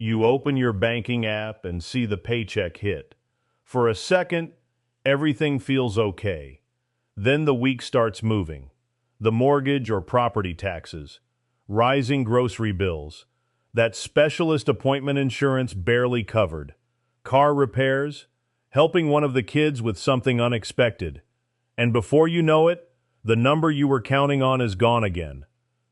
You open your banking app and see the paycheck hit. For a second, everything feels okay. Then the week starts moving. The mortgage or property taxes, rising grocery bills, that specialist appointment insurance barely covered, car repairs, helping one of the kids with something unexpected. And before you know it, the number you were counting on is gone again.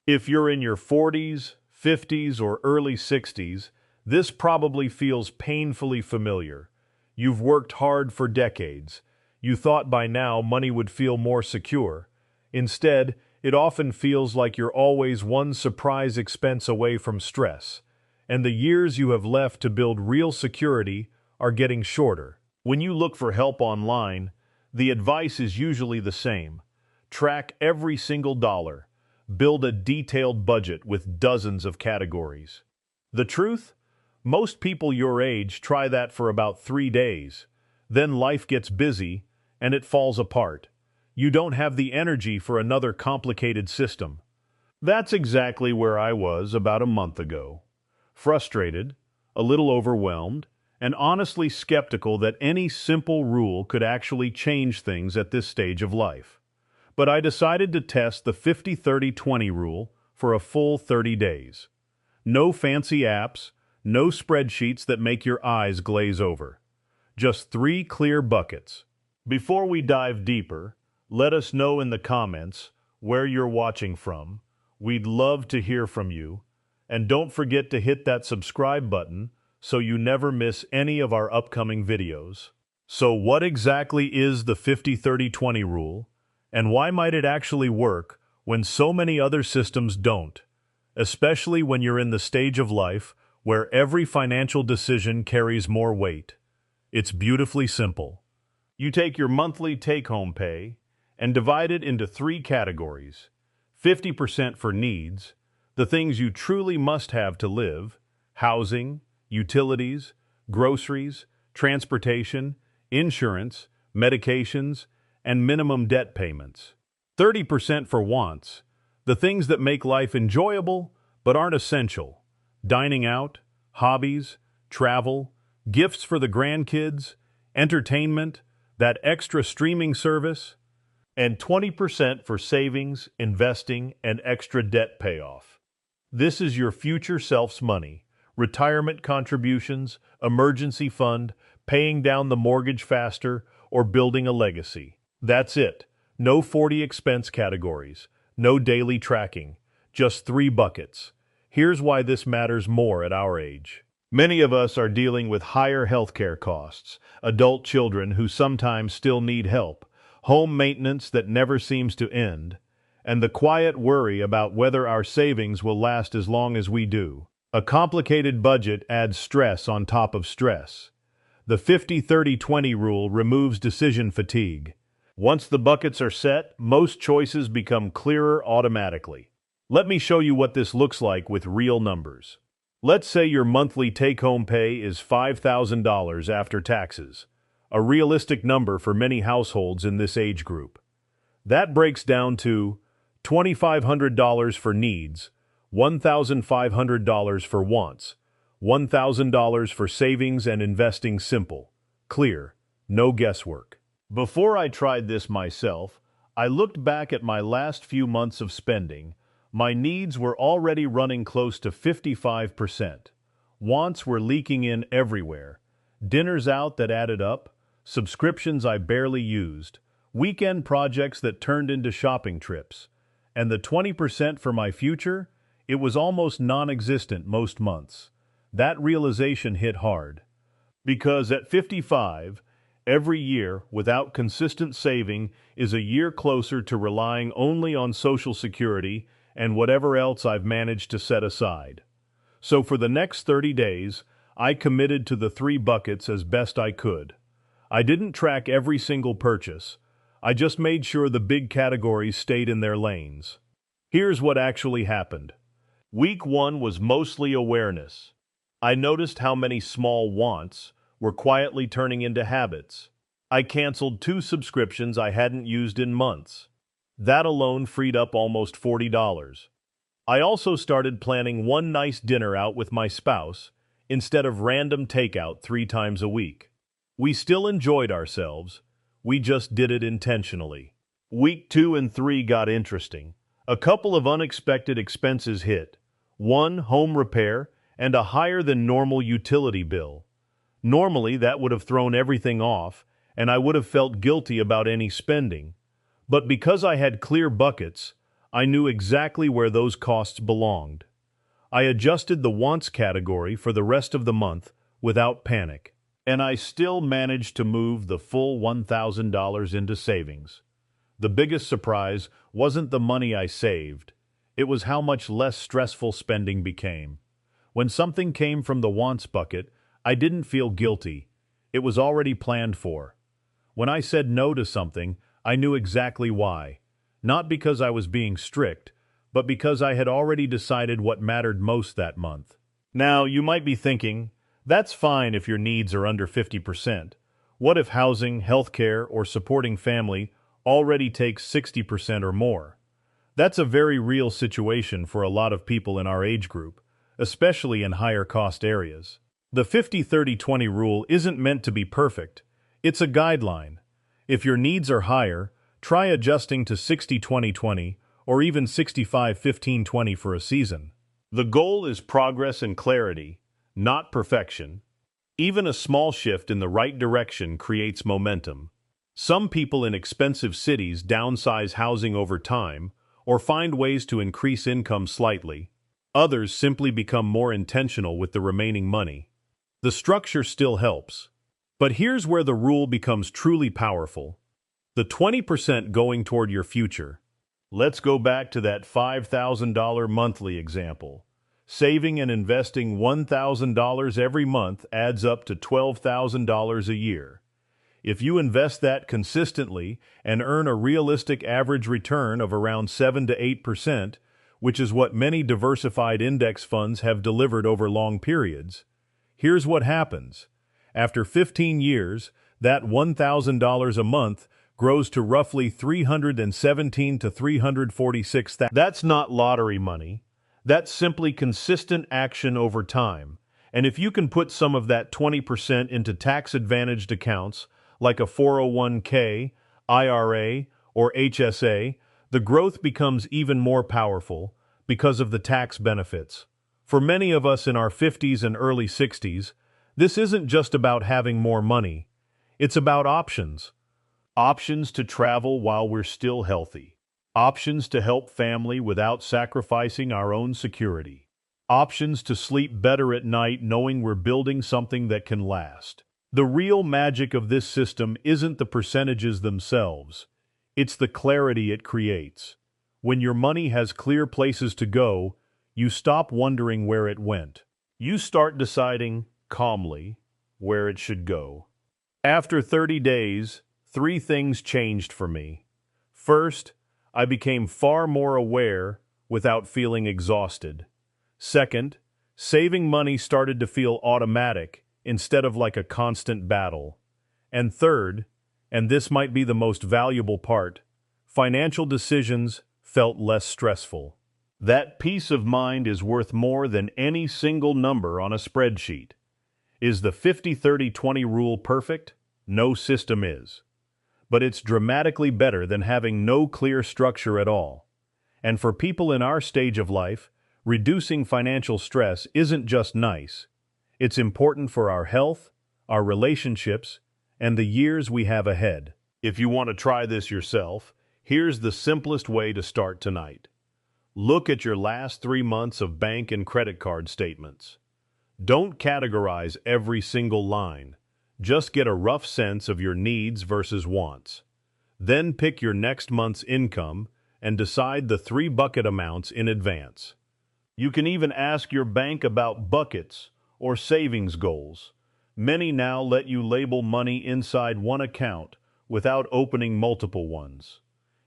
If you're in your 40s, 50s, or early 60s, this probably feels painfully familiar. You've worked hard for decades. You thought by now money would feel more secure. Instead, it often feels like you're always one surprise expense away from stress, and the years you have left to build real security are getting shorter. When you look for help online, the advice is usually the same. Track every single dollar. Build a detailed budget with dozens of categories. The truth? Most people your age try that for about 3 days. Then life gets busy, and it falls apart. You don't have the energy for another complicated system. That's exactly where I was about a month ago. Frustrated, a little overwhelmed, and honestly skeptical that any simple rule could actually change things at this stage of life. But I decided to test the 50-30-20 rule for a full 30 days. No fancy apps, no spreadsheets that make your eyes glaze over. Just 3 clear buckets. Before we dive deeper, let us know in the comments where you're watching from. We'd love to hear from you. And don't forget to hit that subscribe button so you never miss any of our upcoming videos. So what exactly is the 50-30-20 rule, and why might it actually work when so many other systems don't, especially when you're in the stage of life where every financial decision carries more weight? It's beautifully simple. You take your monthly take-home pay and divide it into 3 categories. 50% for needs, the things you truly must have to live: housing, utilities, groceries, transportation, insurance, medications, and minimum debt payments. 30% for wants, the things that make life enjoyable but aren't essential: dining out, hobbies, travel, gifts for the grandkids, entertainment, that extra streaming service. And 20% for savings, investing, and extra debt payoff. This is your future self's money: retirement contributions, emergency fund, paying down the mortgage faster, or building a legacy. That's it. No 40 expense categories, no daily tracking, just 3 buckets. Here's why this matters more at our age. Many of us are dealing with higher healthcare costs, adult children who sometimes still need help, home maintenance that never seems to end, and the quiet worry about whether our savings will last as long as we do. A complicated budget adds stress on top of stress. The 50-30-20 rule removes decision fatigue. Once the buckets are set, most choices become clearer automatically. Let me show you what this looks like with real numbers. Let's say your monthly take-home pay is $5,000 after taxes, a realistic number for many households in this age group. That breaks down to $2,500 for needs, $1,500 for wants, $1,000 for savings and investing. Simple, clear, no guesswork. Before I tried this myself, I looked back at my last few months of spending. My needs were already running close to 55%. Wants were leaking in everywhere. Dinners out that added up, subscriptions I barely used, weekend projects that turned into shopping trips. And the 20% for my future? It was almost non-existent most months. That realization hit hard. Because at 55, every year without consistent saving is a year closer to relying only on Social Security and whatever else I've managed to set aside. So for the next 30 days, I committed to the 3 buckets as best I could. I didn't track every single purchase. I just made sure the big categories stayed in their lanes. Here's what actually happened. Week 1 was mostly awareness. I noticed how many small wants were quietly turning into habits. I canceled 2 subscriptions I hadn't used in months. That alone freed up almost $40. I also started planning one nice dinner out with my spouse, instead of random takeout 3 times a week. We still enjoyed ourselves, we just did it intentionally. Week 2 and 3 got interesting. A couple of unexpected expenses hit. One, home repair, and a higher than normal utility bill. Normally, that would have thrown everything off, and I would have felt guilty about any spending. But because I had clear buckets, I knew exactly where those costs belonged. I adjusted the wants category for the rest of the month without panic, and I still managed to move the full $1,000 into savings. The biggest surprise wasn't the money I saved. It was how much less stressful spending became. When something came from the wants bucket, I didn't feel guilty. It was already planned for. When I said no to something, I knew exactly why. Not because I was being strict, but because I had already decided what mattered most that month. Now, you might be thinking, that's fine if your needs are under 50%. What if housing, healthcare, or supporting family already takes 60% or more? That's a very real situation for a lot of people in our age group, especially in higher cost areas. The 50-30-20 rule isn't meant to be perfect. It's a guideline. If your needs are higher, try adjusting to 60-20-20 or even 65-15-20 for a season. The goal is progress and clarity, not perfection. Even a small shift in the right direction creates momentum. Some people in expensive cities downsize housing over time or find ways to increase income slightly. Others simply become more intentional with the remaining money. The structure still helps. But here's where the rule becomes truly powerful. The 20% going toward your future. Let's go back to that $5,000 monthly example. Saving and investing $1,000 every month adds up to $12,000 a year. If you invest that consistently and earn a realistic average return of around 7 to 8%, which is what many diversified index funds have delivered over long periods, here's what happens. After 15 years, that $1,000 a month grows to roughly $317,000 to $346,000. That's not lottery money. That's simply consistent action over time. And if you can put some of that 20% into tax-advantaged accounts, like a 401k, IRA, or HSA, the growth becomes even more powerful because of the tax benefits. For many of us in our 50s and early 60s, this isn't just about having more money. It's about options. Options to travel while we're still healthy. Options to help family without sacrificing our own security. Options to sleep better at night knowing we're building something that can last. The real magic of this system isn't the percentages themselves. It's the clarity it creates. When your money has clear places to go, you stop wondering where it went. You start deciding, calmly, where it should go. After 30 days, 3 things changed for me. First, I became far more aware without feeling exhausted. Second, saving money started to feel automatic instead of like a constant battle. And third, and this might be the most valuable part, financial decisions felt less stressful. That peace of mind is worth more than any single number on a spreadsheet. Is the 50-30-20 rule perfect? No system is. But it's dramatically better than having no clear structure at all. And for people in our stage of life, reducing financial stress isn't just nice. It's important for our health, our relationships, and the years we have ahead. If you want to try this yourself, here's the simplest way to start tonight. Look at your last 3 months of bank and credit card statements. Don't categorize every single line. Just get a rough sense of your needs versus wants. Then pick your next month's income and decide the 3 bucket amounts in advance. You can even ask your bank about buckets or savings goals. Many now let you label money inside one account without opening multiple ones.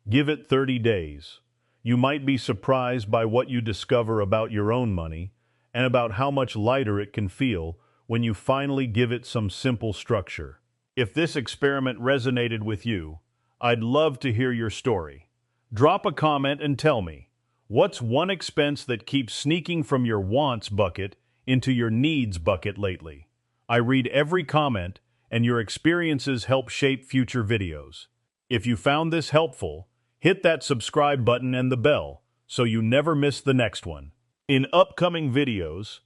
Give it 30 days. You might be surprised by what you discover about your own money and about how much lighter it can feel when you finally give it some simple structure. If this experiment resonated with you, I'd love to hear your story. Drop a comment and tell me, what's one expense that keeps sneaking from your wants bucket into your needs bucket lately. I read every comment, and your experiences help shape future videos. If you found this helpful, hit that subscribe button and the bell so you never miss the next one. In upcoming videos,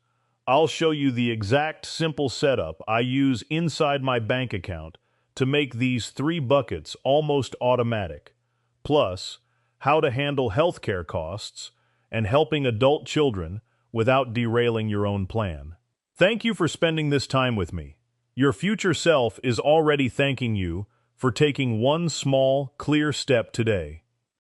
I'll show you the exact simple setup I use inside my bank account to make these 3 buckets almost automatic, plus how to handle healthcare costs and helping adult children without derailing your own plan. Thank you for spending this time with me. Your future self is already thanking you for taking one small, clear step today.